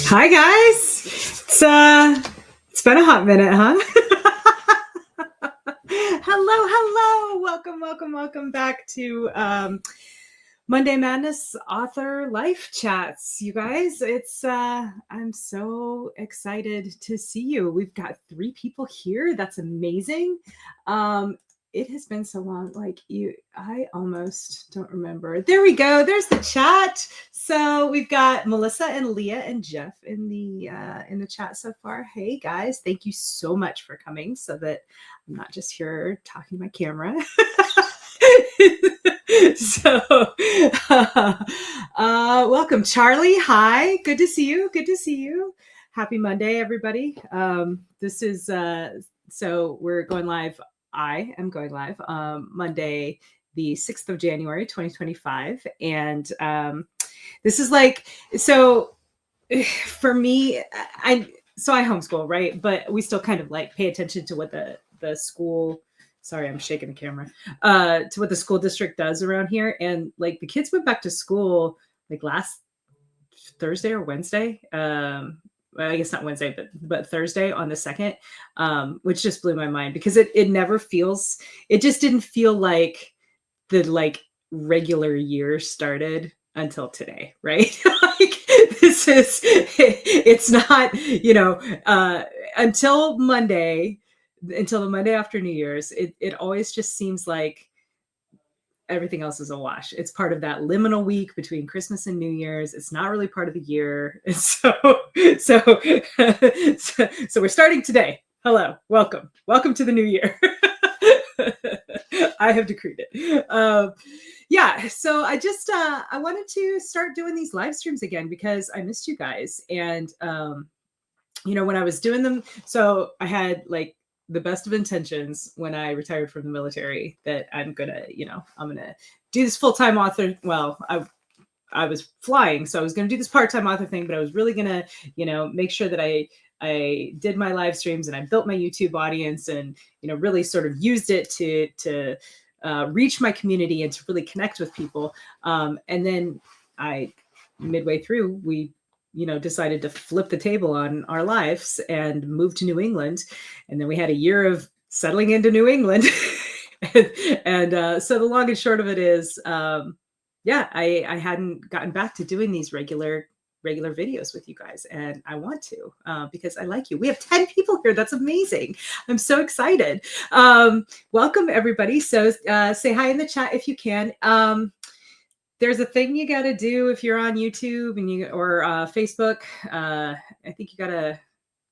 Hi guys. It's been a hot minute, huh? Hello. Welcome back to Monday Madness Author Life Chats. You guys, I'm so excited to see you. We've got 3 people here. That's amazing. It has been so long, I almost don't remember. There we go. There's the chat. So we've got Melissa and Leah and Jeff in the chat so far. Hey guys, thank you so much for coming so that I'm not just here talking to my camera. So welcome, Charlie. Hi, good to see you. Happy Monday, everybody. This is so we're going live. I am going live Monday, the 6th of January, 2025. And this is so for me, I homeschool, right? But we still kind of pay attention to what the school, sorry, I'm shaking the camera, to what the school district does around here. And the kids went back to school last Thursday or Wednesday. Well, I guess not Wednesday, but Thursday on the 2nd, which just blew my mind because it just didn't feel like the regular year started until today, right? It's not, until the Monday after New Year's, it always just seems like everything else is a wash. It's part of that liminal week between Christmas and New Year's. It's not really part of the year. And so we're starting today. Hello, welcome to the new year. I have decreed it. So I just I wanted to start doing these live streams again because I missed you guys. And when I was doing them, so I had the best of intentions when I retired from the military that I'm gonna do this full-time author. Well, I was flying, so I was gonna do this part-time author thing, but I was really gonna, make sure that I did my live streams and I built my YouTube audience and, really sort of used it to reach my community and to really connect with people. And then midway through, we decided to flip the table on our lives and move to New England. And then we had a year of settling into New England. and so the long and short of it is, I hadn't gotten back to doing these regular videos with you guys. And I want to, because I like you. We have 10 people here. That's amazing. I'm so excited. Welcome everybody. So say hi in the chat if you can. There's a thing you got to do if you're on YouTube or Facebook. I think you got to,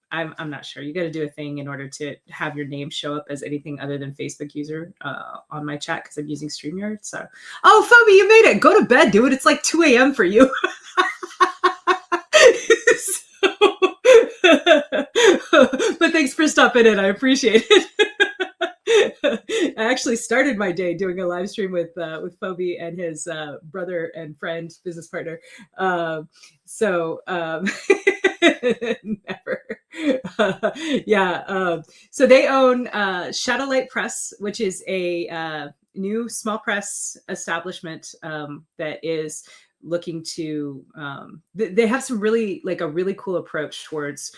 I'm not sure. You got to do a thing in order to have your name show up as anything other than Facebook user on my chat because I'm using StreamYard. So, oh, Phoebe, you made it. Go to bed, dude. It's 2 a.m. for you. But thanks for stopping in. I appreciate it. I actually started my day doing a live stream with Phoebe and his brother and friend, business partner. Never. So they own Shadowlight Press, which is a new small press establishment that is looking to they have some really a really cool approach towards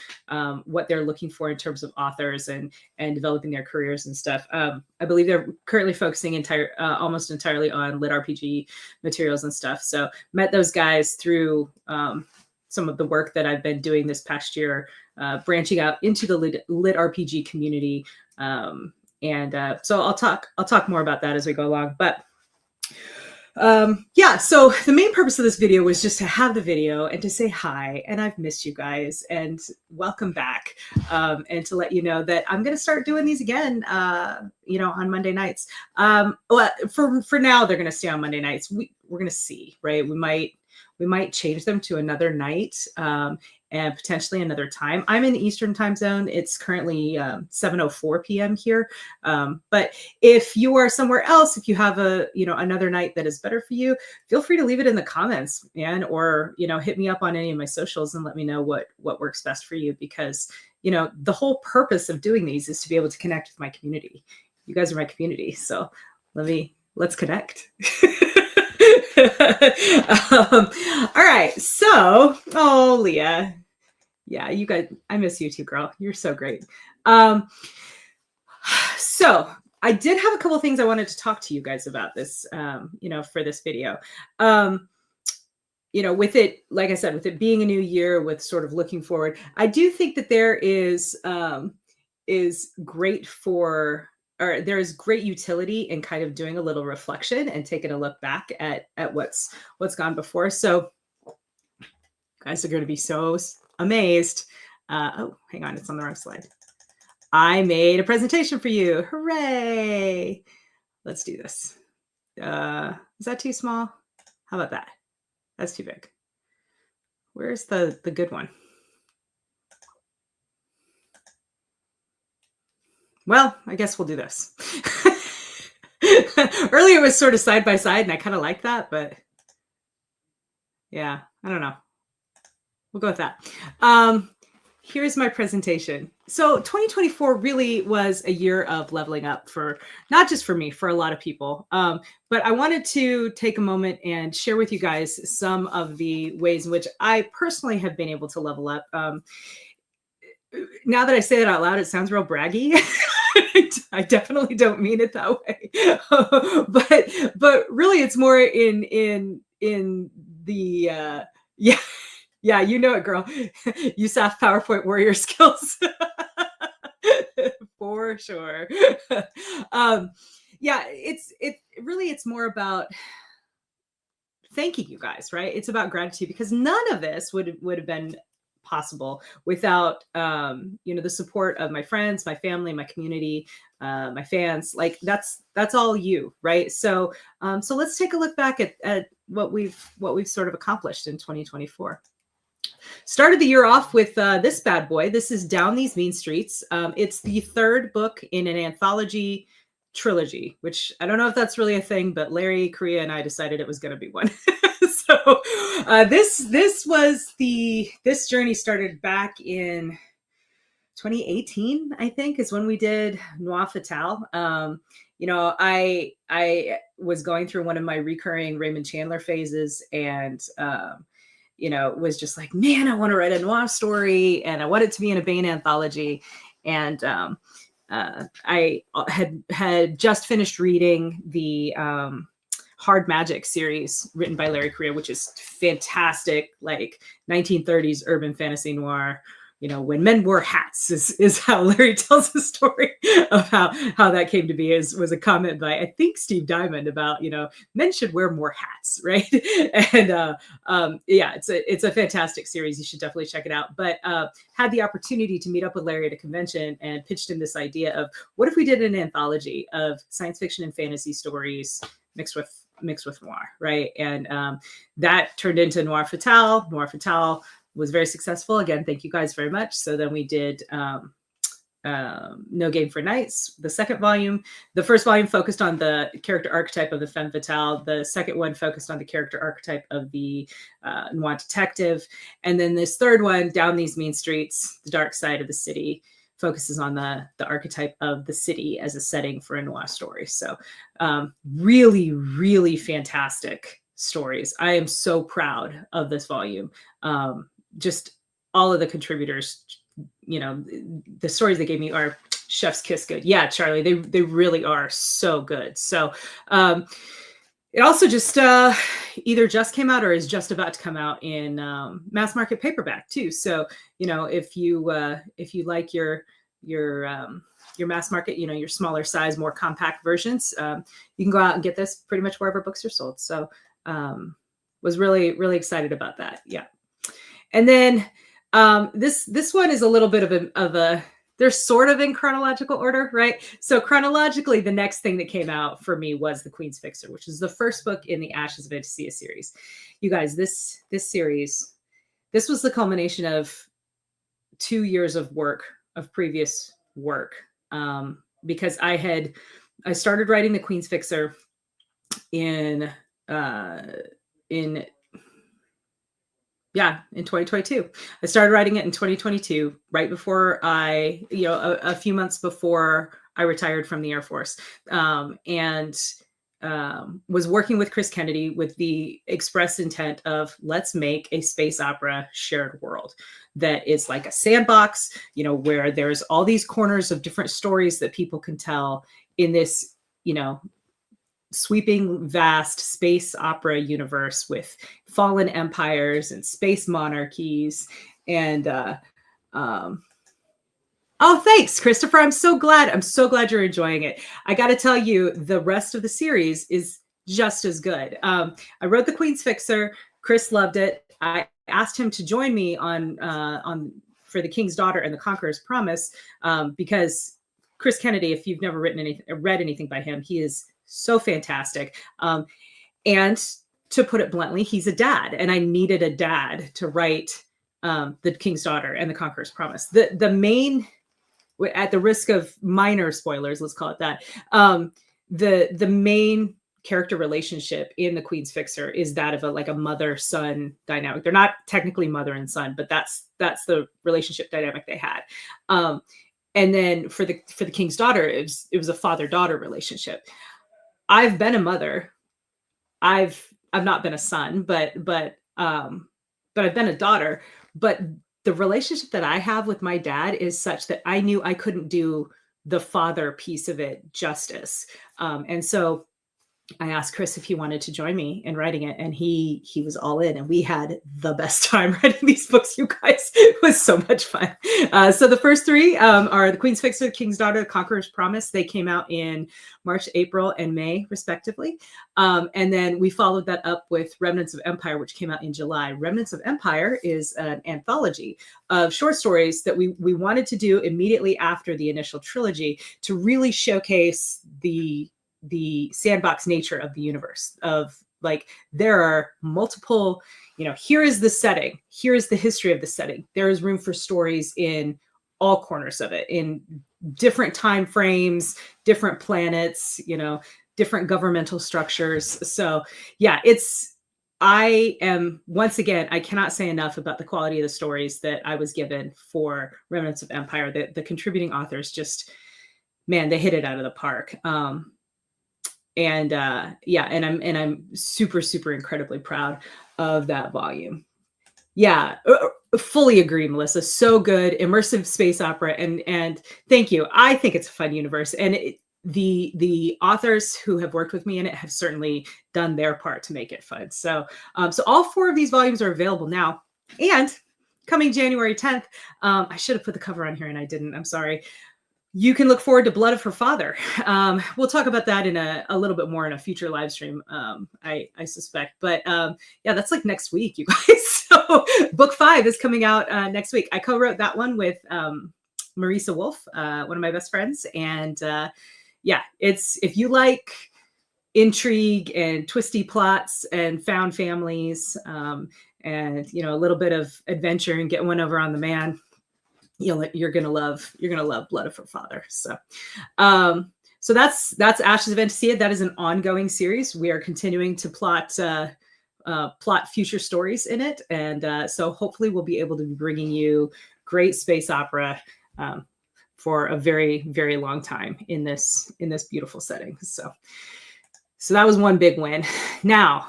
what they're looking for in terms of authors and developing their careers and stuff. I believe they're currently focusing almost entirely on lit RPG materials and stuff. So met those guys through some of the work that I've been doing this past year, branching out into the lit RPG community. So I'll talk more about that as we go along, but so the main purpose of this video was just to have the video and to say hi, and I've missed you guys and welcome back, and to let you know that I'm going to start doing these again, on Monday nights. Well, for now, they're going to stay on Monday nights. We're going to see, right? We might change them to another night, and potentially another time. I'm in the Eastern time zone. It's currently 7:04 p.m. here. But if you are somewhere else, if you have another night that is better for you, feel free to leave it in the comments, man, or hit me up on any of my socials and let me know what works best for you, because the whole purpose of doing these is to be able to connect with my community. You guys are my community, so let's connect. All right, so Leah, Yeah, you guys, I miss you too, girl. You're so great. Um, so I did have a couple things I wanted to talk to you guys about this, for this video. Um, with it, like I said, with it being a new year, with sort of looking forward, I do think that is great for, or there is great utility in kind of doing a little reflection and taking a look back at what's gone before. So guys are going to be so amazed. Oh, hang on, it's on the wrong slide. I made a presentation for you. Hooray! Let's do this. Is that too small? How about that? That's too big. Where's the good one? Well, I guess we'll do this. Earlier it was sort of side by side, and I kind of like that, but yeah, I don't know. We'll go with that. Here's my presentation. So 2024 really was a year of leveling up, for not just for me, for a lot of people. But I wanted to take a moment and share with you guys some of the ways in which I personally have been able to level up. Now that I say that out loud, it sounds real braggy. I definitely don't mean it that way. but really it's more in the yeah. Yeah, you know it, girl. USAF PowerPoint warrior skills. For sure. Yeah, it's more about thanking you guys, right? It's about gratitude, because none of this would have been possible without the support of my friends, my family, my community, my fans. Like that's all you, right? So let's take a look back at what we've sort of accomplished in 2024. Started the year off with this bad boy. This is Down These Mean Streets. It's the third book in an anthology trilogy, which I don't know if that's really a thing, but Larry, Korea, and I decided it was going to be one. So this journey started back in 2018, I think, is when we did Noir Fatale. I was going through one of my recurring Raymond Chandler phases, and was just like, man, I want to write a noir story, and I want it to be in a Baen anthology. And I had just finished reading the Hard Magic series written by Larry Korea, which is fantastic, like 1930s urban fantasy noir. When men wore hats is how Larry tells the story of how that came to be. Was a comment by, I think, Steve Diamond about, men should wear more hats, right? And it's a fantastic series. You should definitely check it out. But had the opportunity to meet up with Larry at a convention and pitched him this idea of, what if we did an anthology of science fiction and fantasy stories mixed with noir, right? And that turned into Noir Fatale. Noir Fatale was very successful. Again, thank you guys very much. So then we did No Game for Knights, the second volume. The first volume focused on the character archetype of the femme fatale. The second one focused on the character archetype of the noir detective. And then this third one, Down These Mean Streets, the dark side of the city, focuses on the archetype of the city as a setting for a noir story. So really, really fantastic stories. I am so proud of this volume. Just all of the contributors, the stories they gave me are chef's kiss good. Yeah, Charlie, they really are so good. So it also just either just came out or is just about to come out in mass market paperback too. So if you like your mass market, your smaller size, more compact versions, you can go out and get this pretty much wherever books are sold. So was really, really excited about that. Yeah. And then this one is a little bit of a they're sort of in chronological order, right? So chronologically, the next thing that came out for me was The Queen's Fixer, which is the first book in the Ashes of Anticia series. You guys, this series, this was the culmination of 2 years of previous work, because I started writing The Queen's Fixer in 2022. I started writing it in 2022, right before a few months before I retired from the Air Force. And was working with Chris Kennedy with the express intent of, let's make a space opera shared world that is like a sandbox, you know, where there's all these corners of different stories that people can tell in this, you know, sweeping, vast space opera universe with fallen empires and space monarchies. And oh, thanks, Christopher. I'm so glad. I'm so glad you're enjoying it. I got to tell you, the rest of the series is just as good. I wrote The Queen's Fixer. Chris loved it. I asked him to join me on for The King's Daughter and The Conqueror's Promise, because Chris Kennedy, if you've never read anything by him, he is so fantastic. And to put it bluntly, he's a dad, and I needed a dad to write The King's Daughter and The Conqueror's Promise. The main, at the risk of minor spoilers, let's call it that, the main character relationship in The Queen's Fixer is that of a mother-son dynamic. They're not technically mother and son, but that's the relationship dynamic they had. And then for the King's Daughter, it was a father-daughter relationship. I've been a mother. I've not been a son, but I've been a daughter. But the relationship that I have with my dad is such that I knew I couldn't do the father piece of it justice. And so I asked Chris if he wanted to join me in writing it, and he was all in, and we had the best time writing these books, you guys. It was so much fun. So the first three are The Queen's Fixer, The King's Daughter, The Conqueror's Promise. They came out in March, April, and May, respectively. And then we followed that up with Remnants of Empire, which came out in July. Remnants of Empire is an anthology of short stories that we wanted to do immediately after the initial trilogy to really showcase the sandbox nature of the universe, of like, there are multiple, you know, here is the setting, here is the history of the setting. There is room for stories in all corners of it, in different time frames, different planets, you know, different governmental structures. So yeah, I am, once again, I cannot say enough about the quality of the stories that I was given for Remnants of Empire. The contributing authors just, man, they hit it out of the park. And I'm super, super incredibly proud of that volume. Yeah, fully agree, Melissa. So good, immersive space opera, and thank you. I think it's a fun universe, and the authors who have worked with me in it have certainly done their part to make it fun. So all 4 of these volumes are available now, and coming January 10th, I should have put the cover on here and I didn't. I'm sorry. You can look forward to Blood of Her Father. We'll talk about that in a little bit more in a future live stream, I suspect. But yeah, that's like next week, you guys. So book 5 is coming out next week. I co-wrote that one with Marisa Wolf, one of my best friends. And yeah, if you like intrigue and twisty plots and found families, and you know, a little bit of adventure and get one over on the man, you're gonna love Blood of Her Father. So so that's Ashes of Antacia. That is an ongoing series. We are continuing to plot future stories in it, and so hopefully we'll be able to be bringing you great space opera for a very, very long time in this beautiful setting. So that was one big win. Now,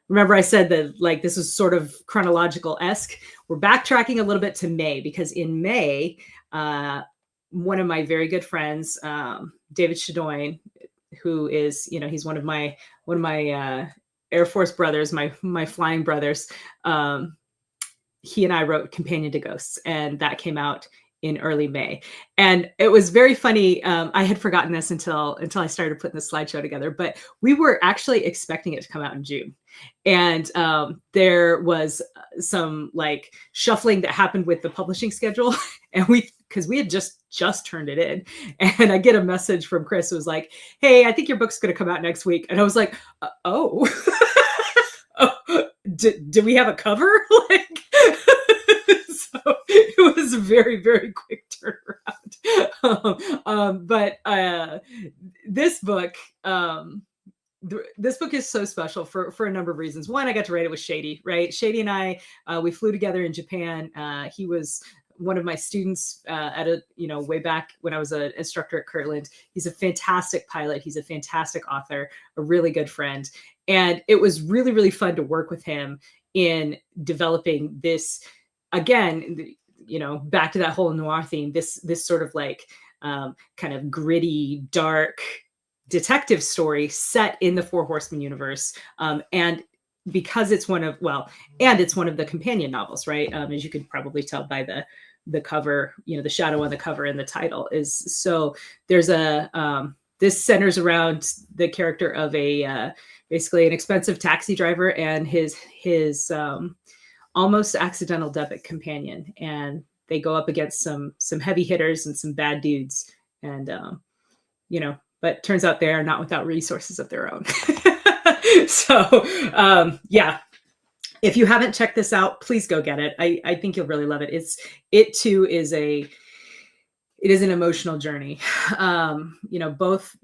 remember I said that like this is sort of chronological-esque. We're backtracking a little bit to May, because in May, one of my very good friends, David Shadoin, who is, you know, he's one of my Air Force brothers, my flying brothers. He and I wrote Companion to Ghosts, and that came out in early May. And it was very funny. I had forgotten this until I started putting the slideshow together, but we were actually expecting it to come out in June. And there was some like shuffling that happened with the publishing schedule. And because we had just turned it in, and I get a message from Chris who was like, "Hey, I think your book's going to come out next week." And I was like, "Oh, oh, do we have a cover?" Like, so it was a very, very quick turnaround. But this book, this book is so special for a number of reasons. One, I got to write it with Shady, right? Shady and I, we flew together in Japan. He was one of my students at a, way back when I was an instructor at Kirtland. He's a fantastic pilot. He's a fantastic author, a really good friend. And it was really, really fun to work with him in developing this, again, back to that whole noir theme, this sort of like kind of gritty, dark detective story set in the Four Horsemen universe. And because it's one of the companion novels, right? As you could probably tell by the cover, the shadow on the cover and the title is, so there's this centers around the character of basically an expensive taxi driver and his almost accidental debit companion. And they go up against some heavy hitters and some bad dudes. And, but turns out they are not without resources of their own. So, yeah, if you haven't checked this out, please go get it. I think you'll really love it. It too is an emotional journey. Both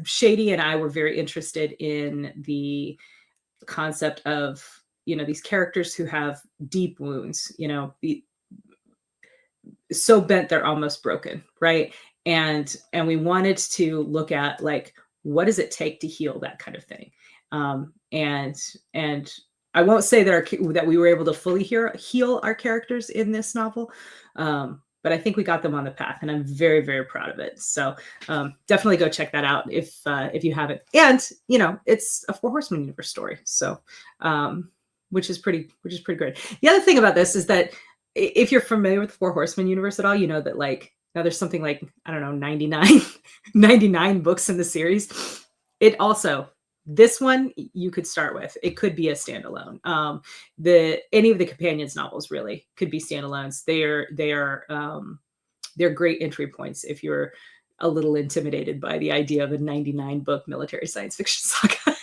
Shady and I were very interested in the concept of, these characters who have deep wounds, so bent they're almost broken, right? And we wanted to look at, like, what does it take to heal that kind of thing? And I won't say that we were able to fully heal our characters in this novel, but I think we got them on the path, and I'm very, very proud of it. So definitely go check that out if you haven't. And it's a Four Horsemen universe story, so which is pretty great. The other thing about this is that if you're familiar with the Four Horsemen universe at all, you know that, like, now there's something like, I don't know, 99 books in the series. It also, this one you could start with. It could be a standalone. Any of the companions novels really could be standalones. They're great entry points if you're a little intimidated by the idea of a 99 book military science fiction saga.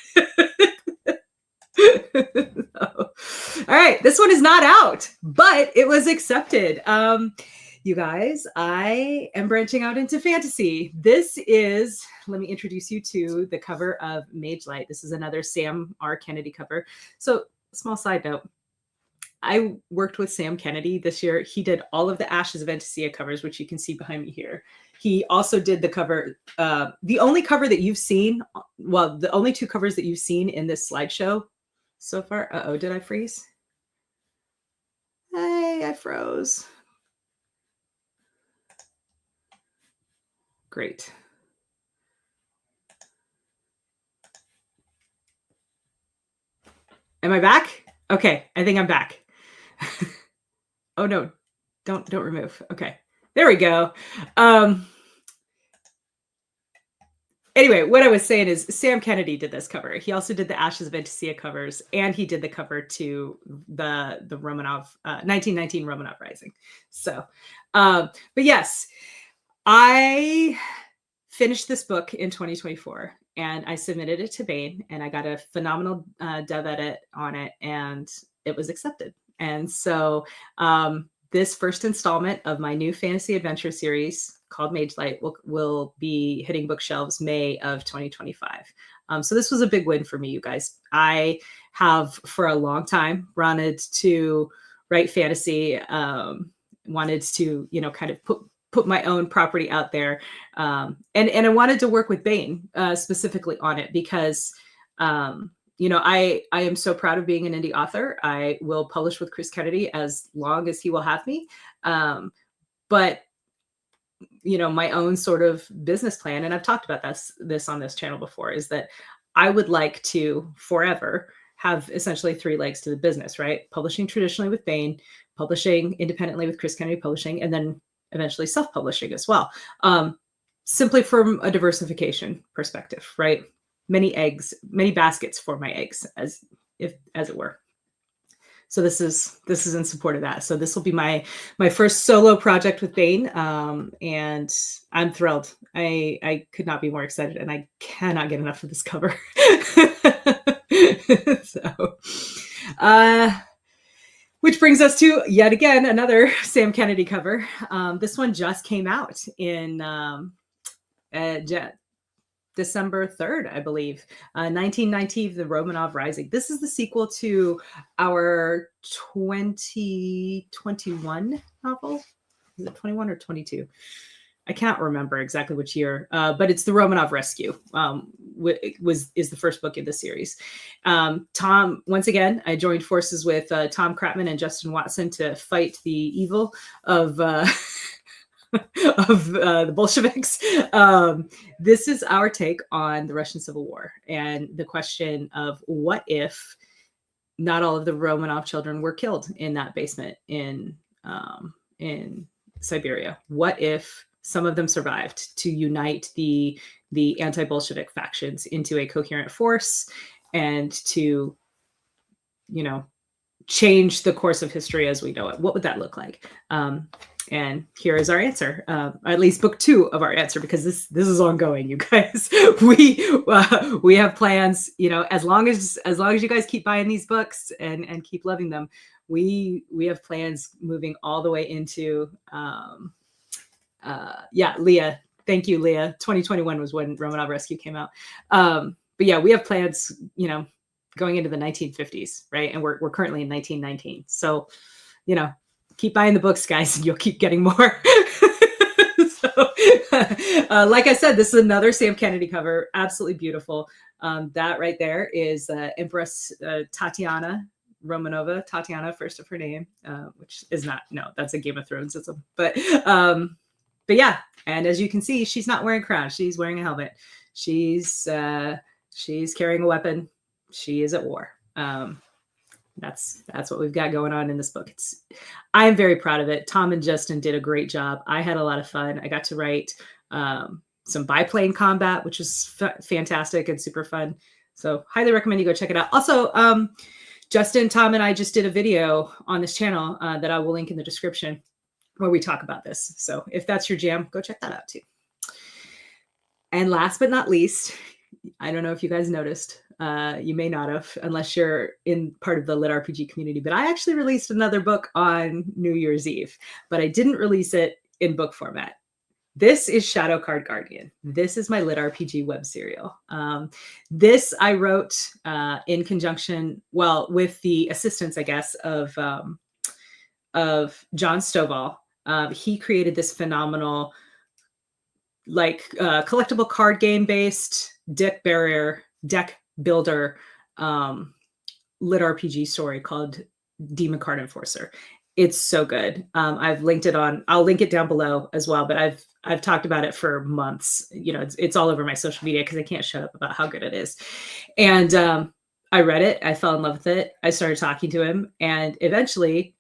All right, this one is not out, but it was accepted. You guys, I am branching out into fantasy. This is, let me introduce you to the cover of Mage Light. This is another Sam R. Kennedy cover. So, small side note, I worked with Sam Kennedy this year. He did all of the Ashes of Entesia covers, which you can see behind me here. He also did the cover, the only cover that you've seen, well, the only two covers that you've seen in this slideshow so far. Uh-oh, did I freeze? Hey, I froze. Great. Am I back? Okay, I think I'm back. Oh no, don't remove. Okay, there we go. Anyway, what I was saying is Sam Kennedy did this cover. He also did the Ashes of Entesia covers, and he did the cover to the Romanov 1919 Romanov Rising. So, but yes, I finished this book in 2024, and I submitted it to Baen, and I got a phenomenal dev edit on it, and it was accepted. And so this first installment of my new fantasy adventure series called Mage Light will be hitting bookshelves May of 2025. So this was a big win for me, you guys. I have for a long time wanted to write fantasy, wanted to, kind of put my own property out there. And I wanted to work with Baen specifically on it because, I am so proud of being an indie author. I will publish with Chris Kennedy as long as he will have me. But my own sort of business plan, and I've talked about this on this channel before, is that I would like to forever have essentially three legs to the business, right? Publishing traditionally with Baen, publishing independently with Chris Kennedy Publishing, and then eventually self-publishing as well. Simply from a diversification perspective, right? Many eggs, many baskets for my eggs, as it were. So this is in support of that. So this will be my first solo project with Baen, and I'm thrilled. I could not be more excited, and I cannot get enough of this cover. So, which brings us to yet again another Sam Kennedy cover. This one just came out in December 3rd, I believe. 1990, The Romanov Rising. This is the sequel to our 2021 novel. Is it 21 or 22? I can't remember exactly which year, but it's The Romanov Rescue. Is the first book in the series. Tom, once again, I joined forces with Tom Kratman and Justin Watson to fight the evil of the Bolsheviks. This is our take on the Russian Civil War and the question of what if not all of the Romanov children were killed in that basement in Siberia? What if some of them survived to unite the anti-Bolshevik factions into a coherent force and to, change the course of history as we know it? What would that look like? And here is our answer, at least book 2 of our answer, because this is ongoing, you guys. We have plans, as long as you guys keep buying these books and keep loving them, we have plans moving all the way into Leah. Thank you, Leah. 2021 was when Romanov Rescue came out. But yeah, we have plans, going into the 1950s, right? And we're currently in 1919. So, keep buying the books, guys, and you'll keep getting more. So, like I said, this is another Sam Kennedy cover. Absolutely beautiful. That right there is Empress Tatiana Romanova, Tatiana, first of her name, which is not, no, that's a Game of Thrones. But yeah, and as you can see, she's not wearing a crown. She's wearing a helmet. She's carrying a weapon. She is at war. That's what we've got going on in this book. I'm very proud of it. Tom and Justin did a great job. I had a lot of fun. I got to write some biplane combat, which was fantastic and super fun. So highly recommend you go check it out. Also, Justin, Tom, and I just did a video on this channel that I will link in the description where we talk about this. So if that's your jam, go check that out too. And last but not least, I don't know if you guys noticed, you may not have, unless you're in part of the Lit RPG community, but I actually released another book on New Year's Eve, but I didn't release it in book format. This is Shadow Card Guardian. This is my Lit RPG web serial. This I wrote in conjunction, with the assistance, I guess, of John Stovall. He created this phenomenal, collectible card game based deck builder lit RPG story called Demon Card Enforcer. It's so good. I've linked it I'll link it down below as well, but I've talked about it for months. It's all over my social media because I can't shut up about how good it is. And I read it. I fell in love with it. I started talking to him, and eventually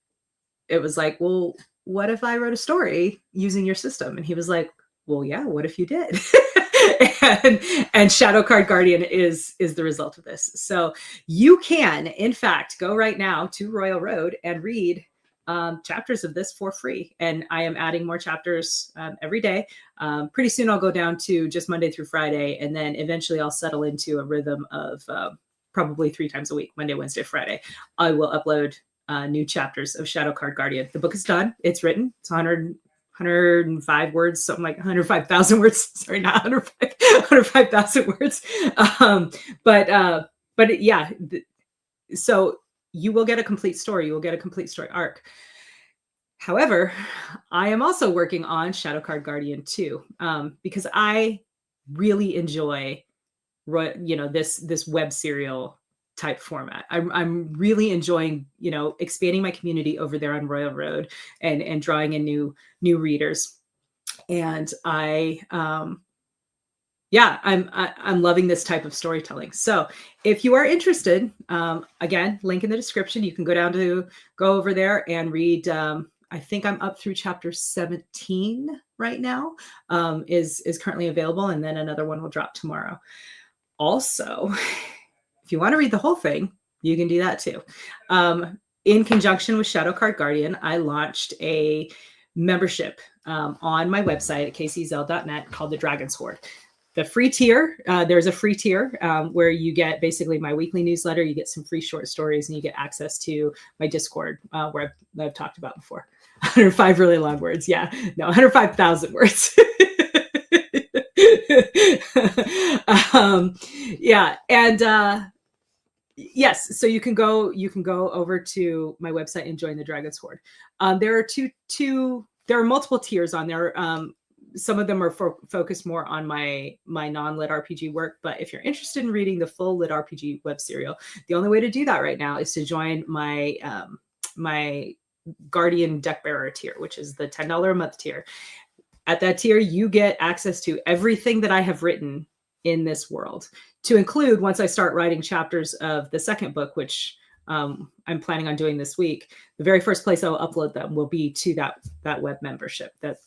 it was like, well, what if I wrote a story using your system? And he was like, well, yeah, what if you did? and Shadow Card Guardian is the result of this. So you can, in fact, go right now to Royal Road and read chapters of this for free. And I am adding more chapters every day. Pretty soon I'll go down to just Monday through Friday. And then eventually I'll settle into a rhythm of probably 3 times a week, Monday, Wednesday, Friday. I will upload new chapters of Shadow Card Guardian. The book is done. It's written. It's 105 words, something like 105,000 words. Sorry, not 105,000 words. But yeah, so you will get a complete story. You will get a complete story arc. However, I am also working on Shadow Card Guardian 2 because I really enjoy, this web serial type format. I'm really enjoying, expanding my community over there on Royal Road and drawing in new readers. And I'm loving this type of storytelling. So if you are interested, again, link in the description, you can go over there and read. I think I'm up through chapter 17 right now, is currently available. And then another one will drop tomorrow. Also, if you want to read the whole thing, you can do that too. In conjunction with Shadow Card Guardian, I launched a membership on my website at kczl.net called the Dragon's Hoard. The free tier, there's a free tier where you get basically my weekly newsletter, you get some free short stories, and you get access to my Discord where I've talked about before. 105 really long words. Yeah, no, 105,000 words. Yeah. And yes, so you can go over to my website and join the Dragon's Horde. There are there are multiple tiers on there. Some of them are focused more on my non-lit RPG work, but if you're interested in reading the full lit RPG web serial, the only way to do that right now is to join my my Guardian Deck Bearer tier, which is the $10 a month tier. At that tier, you get access to everything that I have written in this world, to include, once I start writing chapters of the second book, which I'm planning on doing this week, the very first place I'll upload them will be to that web membership, that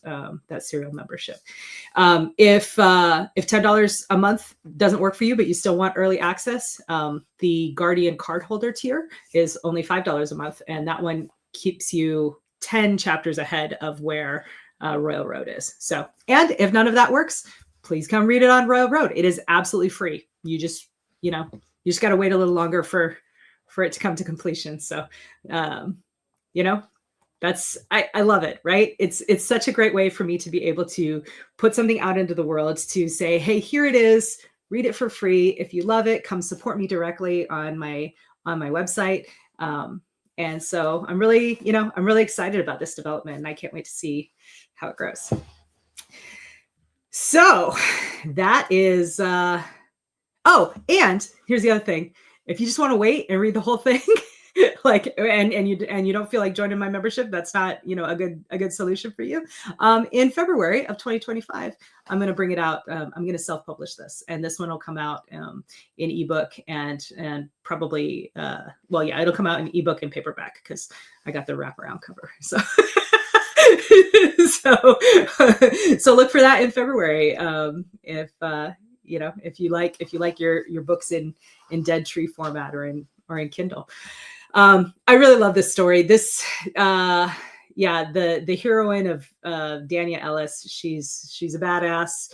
serial membership. If $10 a month doesn't work for you, but you still want early access, the Guardian cardholder tier is only $5 a month, and that one keeps you 10 chapters ahead of where Royal Road is. So, and if none of that works, please come read it on Royal Road. It is absolutely free. You just got to wait a little longer for it to come to completion. So, I love it, right? It's such a great way for me to be able to put something out into the world, to say, hey, here it is, read it for free. If you love it, come support me directly on my website. And so I'm really excited about this development, and I can't wait to see how it grows. So that is, and here's the other thing. If you just want to wait and read the whole thing, and you don't feel like joining my membership, that's not, a good solution for you. In February of 2025, I'm going to bring it out. I'm going to self-publish this, and this one will come out in ebook and probably, it'll come out in ebook and paperback, because I got the wraparound cover. So, so look for that in February. If you like your books in dead tree format or in Kindle. I really love this story. This, the heroine of Dania Ellis, she's a badass.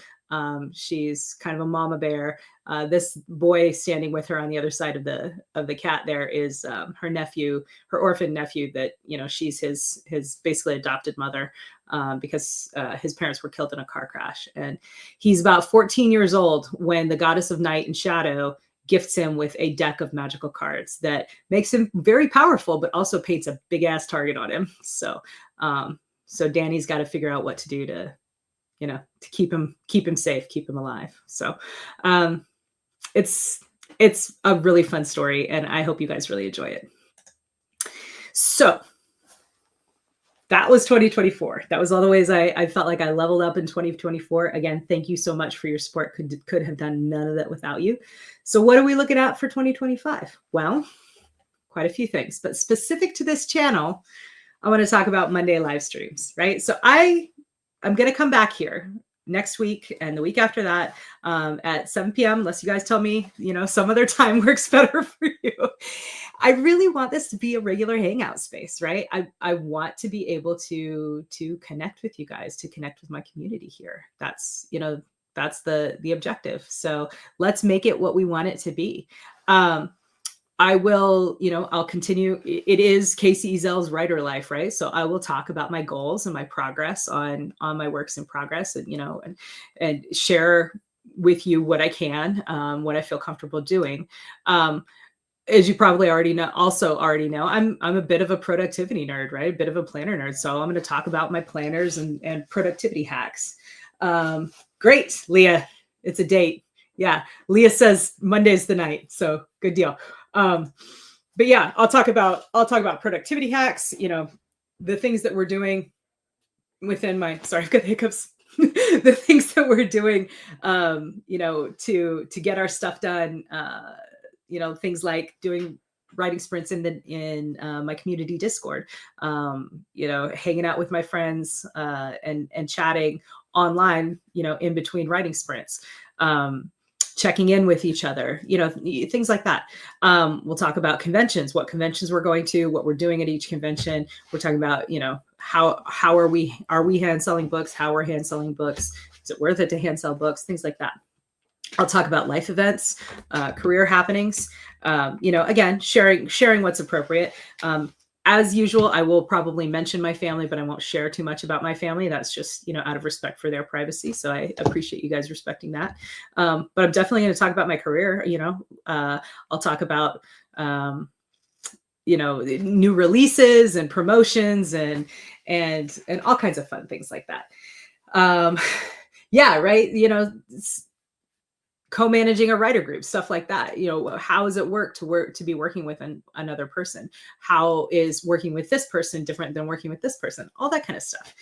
She's kind of a mama bear. This boy standing with her on the other side of the cat there is her nephew, her orphan nephew, that, she's his basically adopted mother, because his parents were killed in a car crash. And he's about 14 years old when the goddess of night and shadow gifts him with a deck of magical cards that makes him very powerful, but also paints a big ass target on him. So Danny's got to figure out what to do to keep him safe, keep him alive. So it's a really fun story, and I hope you guys really enjoy it. So that was 2024. That was all the ways I felt like I leveled up in 2024. Again, thank you so much for your support. Could have done none of that without you. So what are we looking at for 2025? Well, quite a few things, but specific to this channel, I want to talk about Monday live streams, right? So I'm going to come back here next week and the week after that at 7 p.m. unless you guys tell me, some other time works better for you. I really want this to be a regular hangout space, right? I want to be able to connect with you guys, to connect with my community here. That's the objective. So let's make it what we want it to be. I will, I'll continue. It is Casey Ezel's writer life, right? So I will talk about my goals and my progress on my works in progress, and, and share with you what I can, what I feel comfortable doing. As you probably already know, I'm a bit of a productivity nerd, right? A bit of a planner nerd. So I'm going to talk about my planners and productivity hacks. Great, Leah. It's a date. Yeah. Leah says Monday's the night. So good deal. But yeah, I'll talk about productivity hacks, the things that we're doing within sorry, I've got hiccups, the things that we're doing, to get our stuff done, things like doing writing sprints in my community Discord, hanging out with my friends, and chatting online, in between writing sprints, checking in with each other, things like that. We'll talk about conventions, what conventions we're going to, what we're doing at each convention. We're talking about, how are we hand selling books? How we're hand selling books? Is it worth it to hand sell books? Things like that. I'll talk about life events, career happenings, again, sharing what's appropriate. as usual, I will probably mention my family, but I won't share too much about my family. That's just, out of respect for their privacy. So I appreciate you guys respecting that. But I'm definitely going to talk about my career. I'll talk about, new releases and promotions and all kinds of fun things like that. Yeah, right. Co-managing a writer group, stuff like that. How does it work to be working with another person? How is working with this person different than working with this person? All that kind of stuff.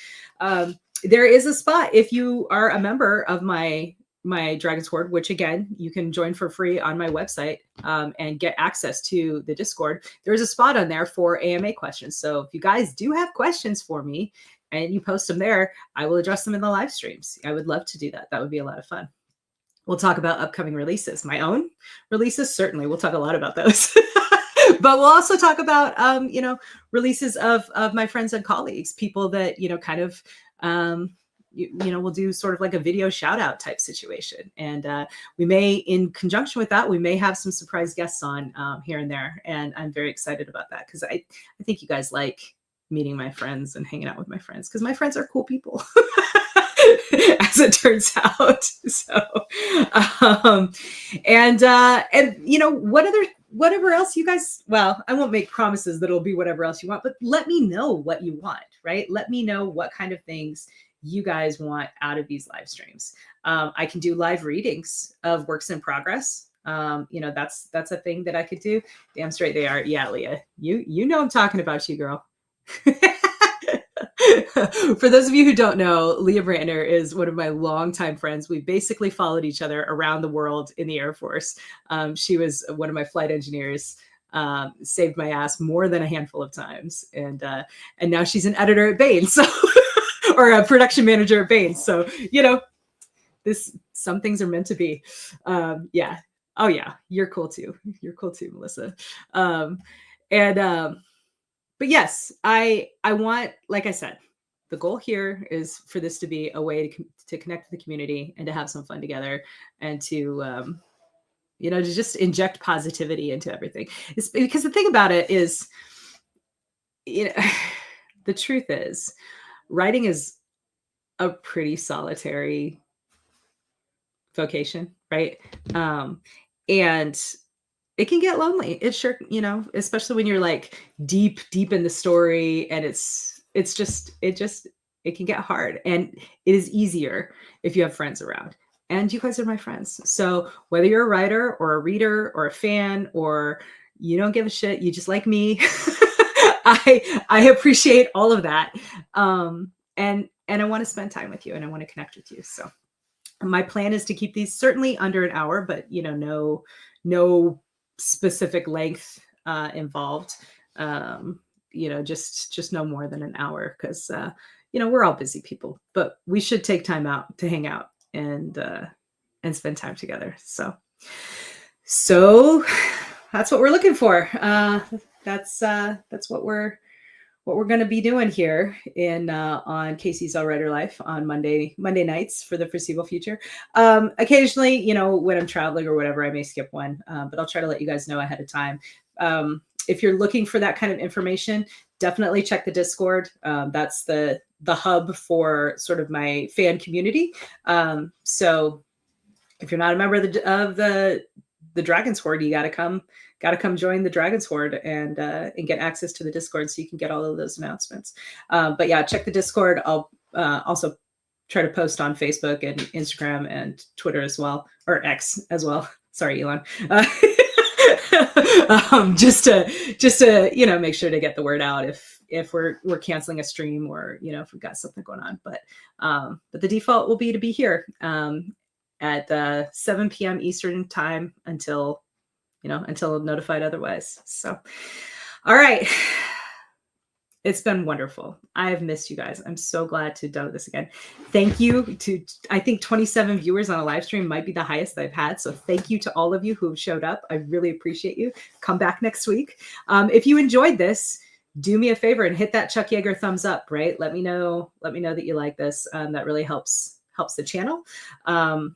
There is a spot if you are a member of my Dragon's Horde, which again, you can join for free on my website and get access to the Discord. There's a spot on there for AMA questions. So if you guys do have questions for me and you post them there, I will address them in the live streams. I would love to do that. That would be a lot of fun. We'll talk about upcoming releases. My own releases, certainly. We'll talk a lot about those. But we'll also talk about, releases of my friends and colleagues, people that, kind of, we'll do sort of like a video shout out type situation. And we may, in conjunction with that, we may have some surprise guests on here and there. And I'm very excited about that because I think you guys like meeting my friends and hanging out with my friends because my friends are cool people. As it turns out. So, whatever else you guys, well, I won't make promises that it'll be whatever else you want, but let me know what you want, right? Let me know what kind of things you guys want out of these live streams. I can do live readings of works in progress. That's a thing that I could do. Damn straight they are. Yeah, Leah, you know I'm talking about you, girl. For those of you who don't know, Leah Brandner is one of my longtime friends. We basically followed each other around the world in the Air Force. She was one of my flight engineers, saved my ass more than a handful of times. And now she's an editor at Bain, so or a production manager at Bain. So, some things are meant to be. Yeah. Oh yeah. You're cool too. You're cool too, Melissa. But yes, I want, like I said, the goal here is for this to be a way to connect with the community and to have some fun together and to, to just inject positivity into everything. It's because the thing about it is, the truth is writing is a pretty solitary vocation, right? And it can get lonely. It sure, especially when you're like deep in the story and it can get hard. And it is easier if you have friends around. And you guys are my friends. So whether you're a writer or a reader or a fan or you don't give a shit, you just like me. I appreciate all of that. And I want to spend time with you and I want to connect with you. So my plan is to keep these certainly under an hour, but no specific length involved. Just no more than an hour because we're all busy people, but we should take time out to hang out and spend time together. So that's what we're looking for. That's what we're going to be doing here on Casey's All Writer Life on Monday nights for the foreseeable future. Occasionally, when I'm traveling or whatever, I may skip one, but I'll try to let you guys know ahead of time. If you're looking for that kind of information, definitely check the Discord. That's the hub for sort of my fan community. So if you're not a member of the Dragon's Horde, you got to come join the Dragon's Horde and get access to the Discord so you can get all of those announcements. But yeah, check the Discord. I'll also try to post on Facebook and Instagram and Twitter as well, or X as well. Sorry, Elon. Just to make sure to get the word out if we're canceling a stream or if we've got something going on. But the default will be to be here at 7 p.m. Eastern time until notified otherwise. So, all right. It's been wonderful. I've missed you guys. I'm so glad to do this again. Thank you to, I think 27 viewers on a live stream might be the highest I've had. So thank you to all of you who have showed up. I really appreciate you. Come back next week. If you enjoyed this, do me a favor and hit that Chuck Yeager thumbs up, right? Let me know that you like this. That really helps the channel. Tell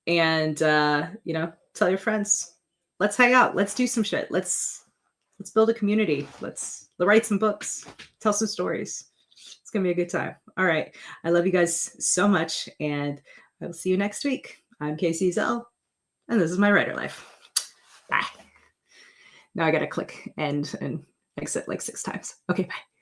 your friends. Let's hang out. Let's do some shit. Let's build a community. Let's write some books, tell some stories. It's going to be a good time. All right. I love you guys so much, and I will see you next week. I'm Casey Zell, and this is my writer life. Bye. Now I got to click end and exit like 6 times. Okay, bye.